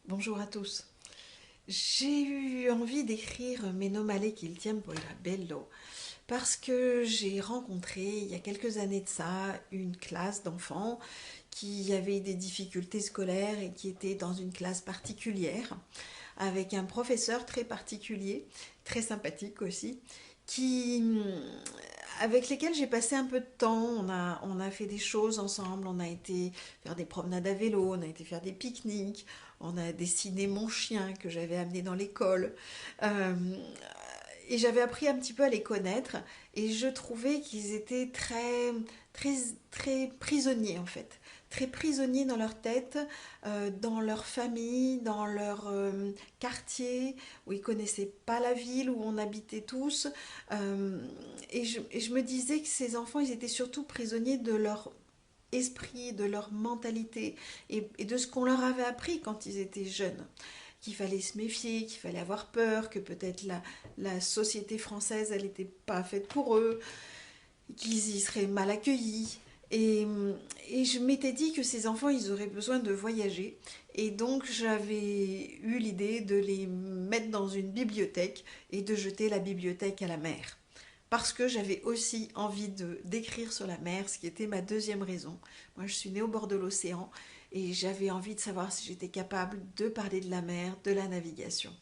Bonjour à tous. J'ai eu envie d'écrire Meno male che il tempo era bello parce que j'ai rencontré il y a quelques années de ça une classe d'enfants qui avaient des difficultés scolaires et qui étaient dans une classe particulière avec un professeur très particulier, très sympathique aussi, qui avec lesquels j'ai passé un peu de temps. On a fait des choses ensemble, on a été faire des promenades à vélo, on a été faire des pique-niques, on a dessiné mon chien que j'avais amené dans l'école. Euh, et j'avais appris un petit peu à les connaître et je trouvais qu'ils étaient très, très prisonniers en fait. Très prisonniers dans leur tête, dans leur famille, dans leur quartier, où ils connaissaient pas la ville où on habitait tous. Euh, et je me disais que ces enfants, ils étaient surtout prisonniers de leur esprit, de leur mentalité et de ce qu'on leur avait appris quand ils étaient jeunes. Qu'il fallait se méfier, qu'il fallait avoir peur, que peut-être la société française, elle n'était pas faite pour eux, qu'ils y seraient mal accueillis. Et, et je m'étais dit que ces enfants, ils auraient besoin de voyager. Et donc, j'avais eu l'idée de les mettre dans une bibliothèque et de jeter la bibliothèque à la mer. Parce que j'avais aussi envie d'écrire sur la mer, ce qui était ma deuxième raison. Moi, je suis née au bord de l'océan et j'avais envie de savoir si j'étais capable de parler de la mer, de la navigation.